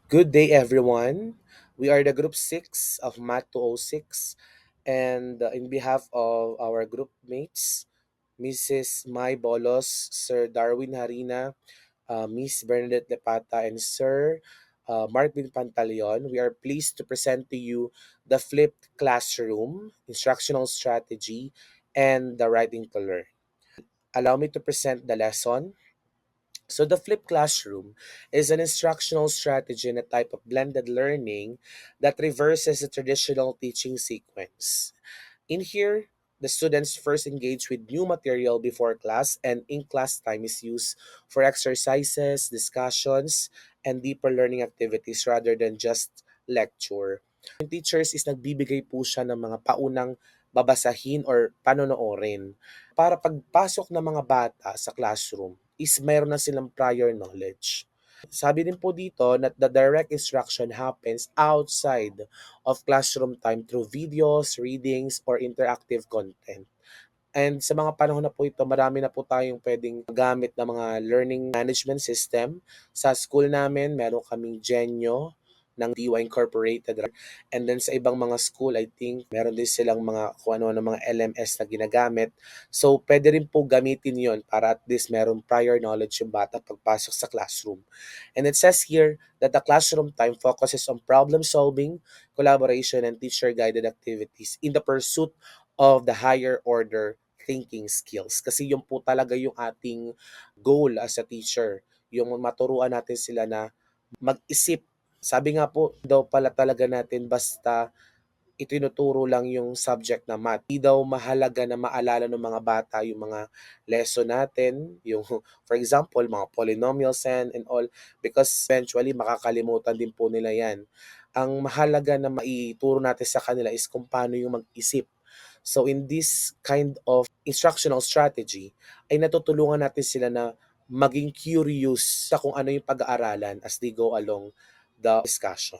Good day, everyone. We are the Group 6 of Math 206, and in behalf of our group mates, Mrs. Mai Bolos, Sir Darwin Harina, Miss Bernadette Lepata, and Sir Marvin Pantaleon, we are pleased to present to you the flipped classroom, instructional strategy, and the writing to learn. Allow me to present the lesson. So the flipped classroom is an instructional strategy and a type of blended learning that reverses the traditional teaching sequence. In here, the students first engage with new material before class, and in class time is used for exercises, discussions, and deeper learning activities rather than just lecture. Yung teachers is nagbibigay po siya ng mga paunang babasahin or panonoorin. Para pagpasok ng mga bata sa classroom is mayroon na silang prior knowledge. Sabi din po dito that the direct instruction happens outside of classroom time through videos, readings, or interactive content. And sa mga panahon na po ito, marami na po tayong pwedeng gamit na mga learning management system. Sa school namin, meron kaming Genyo ng DY Incorporated. And then sa ibang mga school, I think, meron din silang mga kung ano ng mga LMS na ginagamit. So, pwede rin po gamitin yon para at least meron prior knowledge yung bata pagpasok sa classroom. And it says here that the classroom time focuses on problem solving, collaboration, and teacher-guided activities in the pursuit of the higher order thinking skills. Kasi yun po talaga yung ating goal as a teacher. Yung maturuan natin sila na mag-isip. Sabi nga po daw pala talaga natin basta itinuturo lang yung subject na math. Hindi daw mahalaga na maalala ng mga bata yung mga lesson natin, yung for example, mga polynomials and all because eventually makakalimutan din po nila yan. Ang mahalaga na maituro natin sa kanila is kung paano yung mag-isip. So in this kind of instructional strategy, ay natutulungan natin sila na maging curious sa kung ano yung pag-aaralan as they go along the discussion.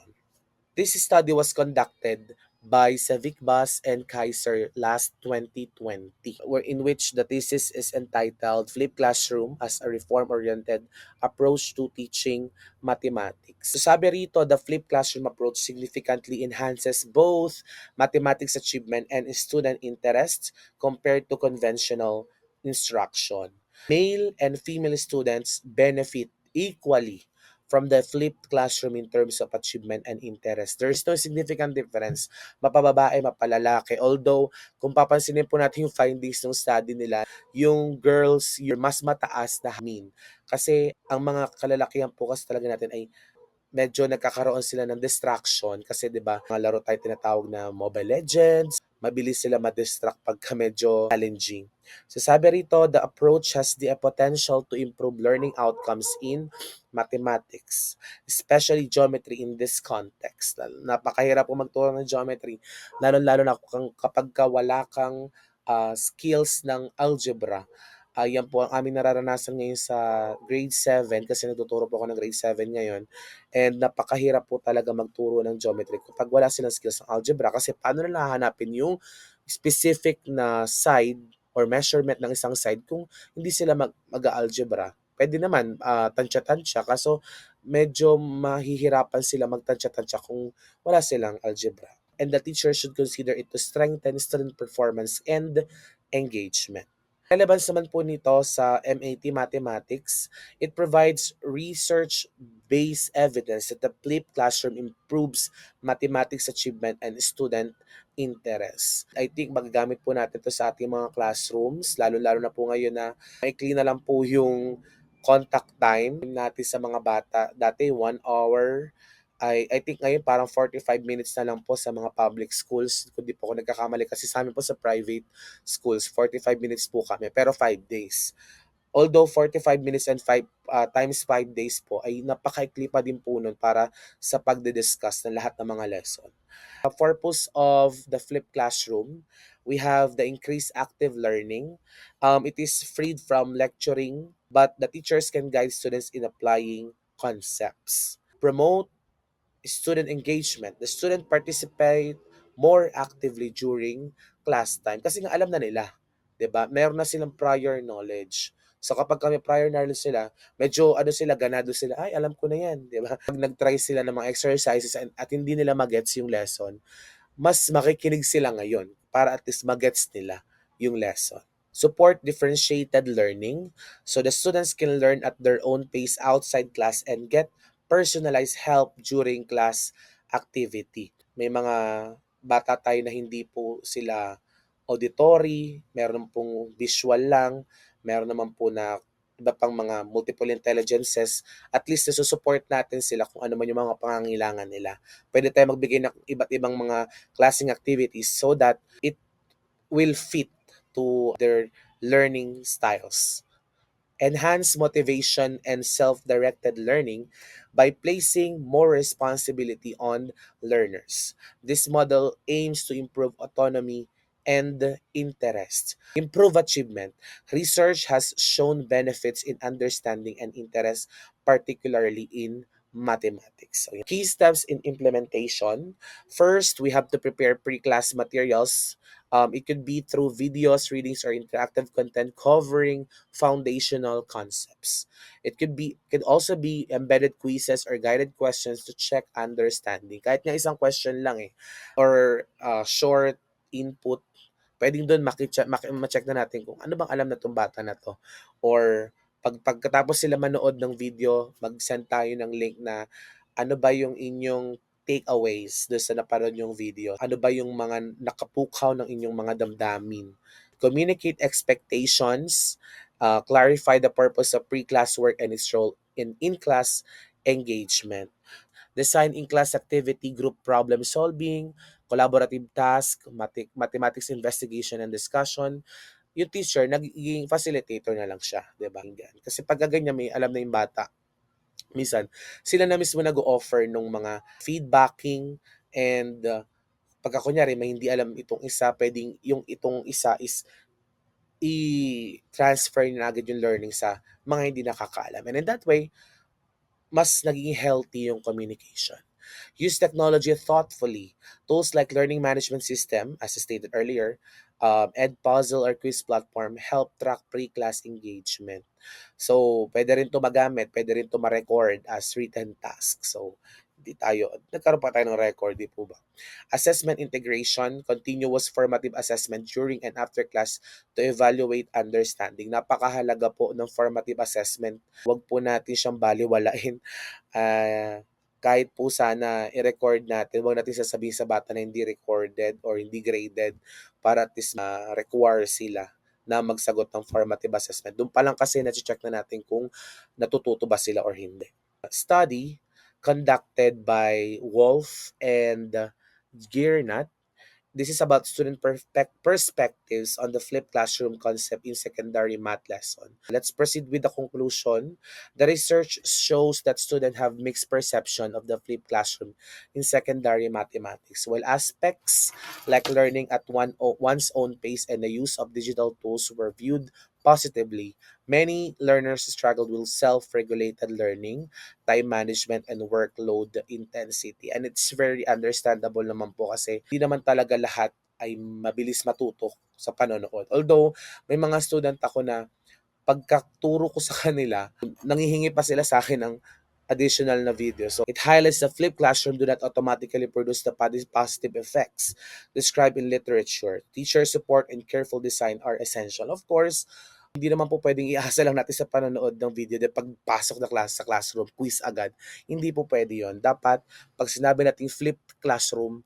This study was conducted by Civic Bus and Kaiser last 2020, in which the thesis is entitled Flip Classroom as a Reform-Oriented Approach to Teaching Mathematics. So sabi rito, the Flip Classroom approach significantly enhances both mathematics achievement and student interest compared to conventional instruction. Male and female students benefit equally from the flipped classroom in terms of achievement and interest. There is no significant difference, mapababae, mapalalaki. Although, kung papansinin po natin yung findings ng study nila, yung girls, yung mas mataas na mean. Kasi ang mga kalalakihan po kasi talaga natin ay medyo nagkakaroon sila ng distraction kasi 'di ba, mga laro tayo tinatawag na Mobile Legends, mabilis sila ma-distract pagka medyo challenging. So sabi rito, the approach has the potential to improve learning outcomes in mathematics, especially geometry in this context. Napakahirap po magturo ng geometry, lalo-lalo na kapag wala kang skills ng algebra. Yan po ang aming nararanasan ngayon sa grade 7 kasi nagtuturo po ako ng grade 7 ngayon. And napakahirap po talaga magturo ng geometry kapag wala silang skills ng algebra kasi paano nila hahanapin yung specific na side or measurement ng isang side kung hindi sila mag-algebra. Pwede naman tansya-tansya kaso medyo mahihirapan sila magtansya-tansya kung wala silang algebra. And the teacher should consider it to strengthen student performance and engagement. Relevance naman po nito sa MAT Mathematics, it provides research-based evidence that the flipped classroom improves mathematics achievement and student interest. I think magagamit po natin to sa ating mga classrooms, lalo-lalo na po ngayon na maikli na lang po yung contact time natin sa mga bata. Dati 1 hour, I think ngayon parang 45 minutes na lang po sa mga public schools. Kung di po ako nagkakamali kasi sa amin po sa private schools, 45 minutes po kami pero 5 days. Although 45 minutes and 5 times 5 days po ay napakaikli pa din po nun para sa pagdi-discuss ng lahat ng mga lesson. The purpose of the flipped classroom, we have the increased active learning. It is freed from lecturing, but the teachers can guide students in applying concepts. Promote student engagement. The student participate more actively during class time kasi nga alam na nila, 'di ba? Meron na silang prior knowledge. So kapag kami prior knowledge sila, medyo ano sila, ganado sila, ay alam ko na yan, di ba? Pag nag-try sila ng mga exercises at hindi nila magets yung lesson, mas makikinig sila ngayon para at least magets nila yung lesson. Support differentiated learning so the students can learn at their own pace outside class and get personalized help during class activity. May mga bata tayo na hindi po sila auditory, meron pong visual lang, meron naman po na iba pang mga multiple intelligences, at least nasusupport natin sila kung ano man yung mga pangangailangan nila. Pwede tayo magbigay ng iba't ibang mga klaseng activities so that it will fit to their learning styles. Enhance motivation and self-directed learning by placing more responsibility on learners. This model aims to improve autonomy and interest. Improve achievement. Research has shown benefits in understanding and interest, particularly in mathematics. So, key steps in implementation. First, we have to prepare pre-class materials. It could be through videos, readings, or interactive content covering foundational concepts. Could also be embedded quizzes or guided questions to check understanding. Kahit nga isang question lang or short input, pwedeng doon ma-check na natin kung ano bang alam na tong bata na to. Or pagkatapos sila manood ng video, mag-send tayo ng link na ano ba yung inyong takeaways doon sa napanood yung video. Ano ba yung mga nakapukaw ng inyong mga damdamin. Communicate expectations, clarify the purpose of pre-class work and its role in in-class engagement. Design in-class activity, group problem solving, collaborative task, mathematics investigation and discussion. Yung teacher, nagiging facilitator na lang siya, di ba? Kasi pag ganyan, may alam na yung bata, minsan, sila na mismo nag-offer ng mga feedbacking and pagka kunyari may hindi alam itong isa, pwedeng yung itong isa is i-transfer na agad yung learning sa mga hindi nakakaalam. And in that way, mas naging healthy yung communication. Use technology thoughtfully. Tools like learning management system, as I stated earlier, Edpuzzle or quiz platform help track pre-class engagement. So, pwede rin to magamit, pwede rin to ma-record as written task. So, nagkaroon pa tayo ng record, di po ba? Assessment integration, continuous formative assessment during and after class to evaluate understanding. Napakahalaga po ng formative assessment. Huwag po natin siyang baliwalain. Kahit po sana i-record natin, huwag natin sasabihin sa bata na hindi recorded or hindi graded para at least require sila na magsagot ng formative assessment. Doon pa lang kasi na-check na natin kung natututo ba sila or hindi. Study conducted by Wolf and Giernat. This is about student perspectives on the flipped classroom concept in secondary math lesson. Let's proceed with the conclusion. The research shows that students have mixed perception of the flipped classroom in secondary mathematics, while aspects like learning at one's own pace and the use of digital tools were viewed positively. Many learners struggled with self-regulated learning, time management, and workload intensity. And it's very understandable naman po kasi hindi naman talaga lahat ay mabilis matuto sa panonood. Although, may mga student ako na pagkaturo ko sa kanila, nangihingi pa sila sa akin ng additional na video. So, it highlights the flipped classroom do not automatically produce the positive effects described in literature. Teacher support and careful design are essential. Of course, hindi naman po pwedeng iasa lang natin sa panonood ng video de pagpasok na sa classroom, quiz agad. Hindi po pwede yon. Dapat, pag sinabi natin flipped classroom,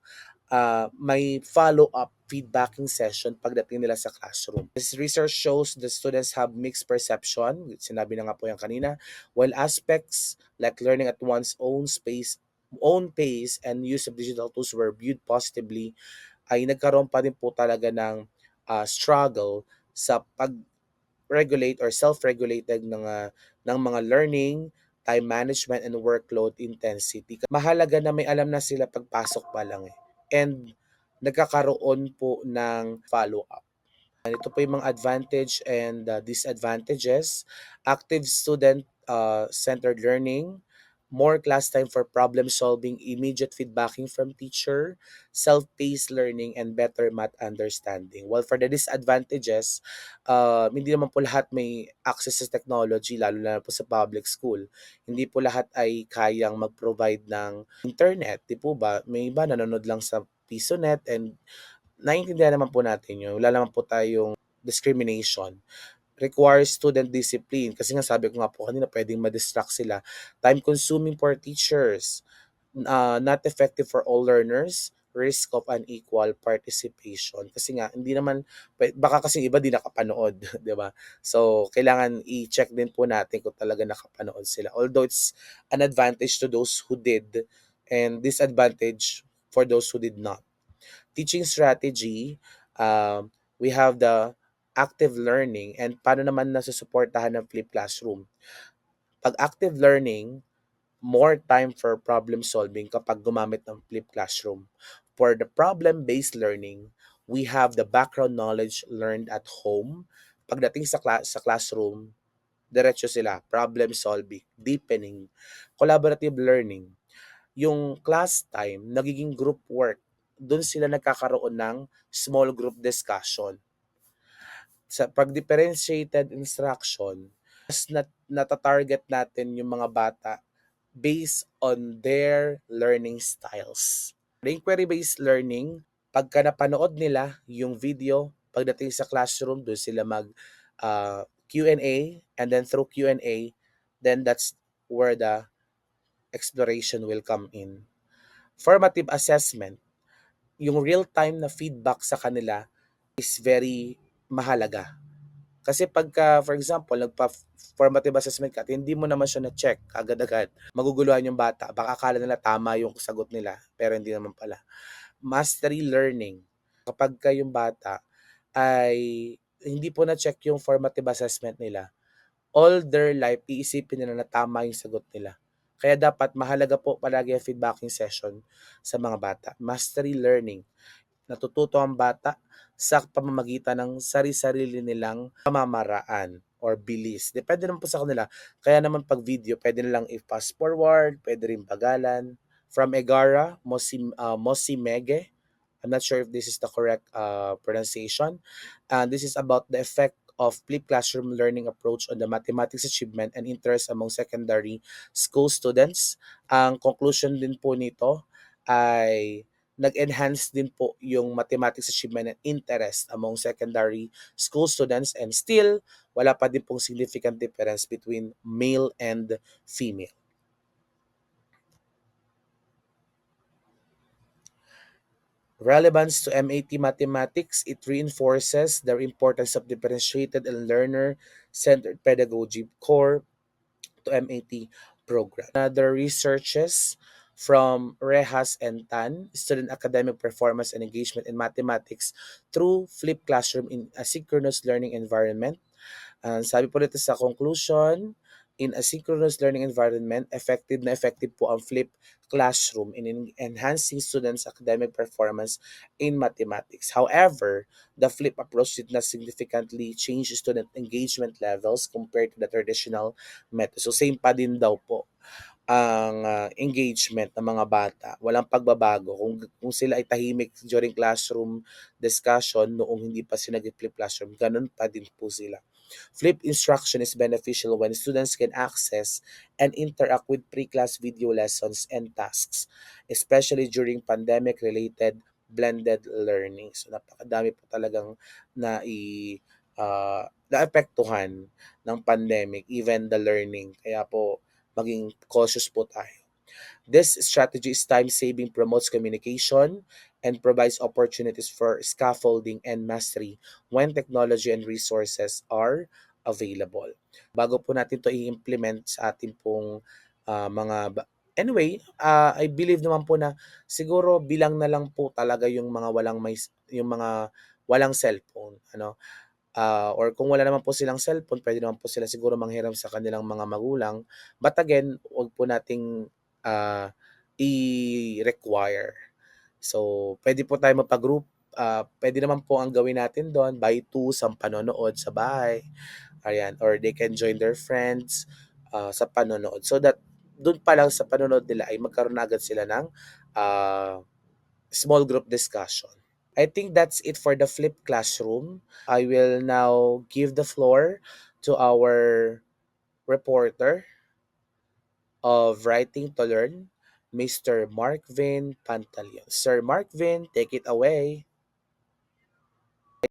may follow-up feedbacking session pagdating nila sa classroom. This research shows the students have mixed perception, sinabi na nga po yan kanina, while aspects like learning at one's own pace and use of digital tools were viewed positively, ay nagkaroon pa din po talaga ng struggle sa regulate or self-regulated ng mga learning, time management, and workload intensity. Mahalaga na may alam na sila pagpasok pa lang And nagkakaroon po ng follow-up. And ito po yung mga advantage and disadvantages. Active student centered learning, more class time for problem solving, immediate feedbacking from teacher, self-paced learning, and better math understanding. While for the disadvantages, hindi naman po lahat may access sa technology, lalo na po sa public school. Hindi po lahat ay kayang mag-provide ng internet, di po ba? May iba nanonood lang sa PisoNet and naiintindihan naman po natin yun. Wala naman po tayong discrimination. Requires student discipline kasi nga sabi ko nga po kanina pwedeng ma-distract sila. Time consuming for teachers, not effective for all learners, risk of unequal participation. Kasi nga hindi naman baka kasi iba di nakapanood, 'di ba? So kailangan i-check din po natin kung talaga nakapanood sila. Although it's an advantage to those who did and disadvantage for those who did not. Teaching strategy, we have the active learning and paano naman nasusuportahan ng flip classroom. Pag active learning, more time for problem solving kapag gumamit ng flip classroom. For the problem-based learning, we have the background knowledge learned at home. Pagdating sa classroom, diretso sila, problem solving, deepening, collaborative learning. Yung class time, nagiging group work. Doon sila nagkakaroon ng small group discussion. Sa pag-differentiated instruction, mas nata-target natin yung mga bata based on their learning styles. The inquiry-based learning, pagka napanood nila yung video, pagdating sa classroom, doon sila mag Q&A, and then through Q&A, then that's where the exploration will come in. Formative assessment, yung real-time na feedback sa kanila is very mahalaga. Kasi pagka, for example, nagpa-formative assessment ka at hindi mo naman siya na-check agad-agad, maguguluhan yung bata. Baka akala nila tama yung sagot nila, pero hindi naman pala. Mastery learning. Kapag yung bata ay hindi po na-check yung formative assessment nila, all their life, iisipin nila na tama yung sagot nila. Kaya dapat mahalaga po palagi ang feedbacking session sa mga bata. Mastery learning. Natututo ang bata sa pamamagitan ng sari-sarili nilang pamamaraan or bilis. Depende naman po sa kanila. Kaya naman pag video, pwede nilang i-fast forward, pwede rin bagalan. From Egara, Mosimege, I'm not sure if this is the correct pronunciation. This is about the effect of flipped classroom learning approach on the mathematics achievement and interest among secondary school students. Ang conclusion din po nito ay nag-enhance din po yung mathematics achievement and interest among secondary school students and still wala pa din pong significant difference between male and female. Relevance to MAT mathematics, it reinforces the importance of differentiated and learner-centered pedagogy core to MAT program. Another researches from Rehas and Tan, student academic performance and engagement in mathematics through flipped classroom in asynchronous learning environment. Sabi po dito sa conclusion, in asynchronous learning environment, effective po ang flip classroom in enhancing students' academic performance in mathematics. However, the flip approach did not significantly change student engagement levels compared to the traditional method. So same pa din daw po ang engagement ng mga bata. Walang pagbabago. Kung sila ay tahimik during classroom discussion noong hindi pa sila nag-flip classroom, ganun pa din po sila. Flip instruction is beneficial when students can access and interact with pre-class video lessons and tasks, especially during pandemic-related blended learning. So napakadami po talagang naapektuhan ng pandemic, even the learning. Kaya po maging cautious po tayo. This strategy is time-saving, promotes communication, and provides opportunities for scaffolding and mastery when technology and resources are available. Bago po natin to i-implement sa ating pong Anyway, I believe naman po na siguro bilang na lang po talaga yung mga yung mga walang cellphone, ano? Or kung wala naman po silang cellphone, pwede naman po sila siguro manghiram sa kanilang mga magulang. But again, wag po nating i-require. So, pwede po tayo mapag-group. Pwede naman po ang gawin natin doon, by twos ang panonood sa bahay. Ayan, or they can join their friends sa panonood. So that dun pa lang sa panonood nila ay magkaroon na agad sila ng small group discussion. I think that's it for the flipped classroom. I will now give the floor to our reporter of Writing to Learn, Mr. Mark Vin Pantaleon. Sir Mark Vin, take it away.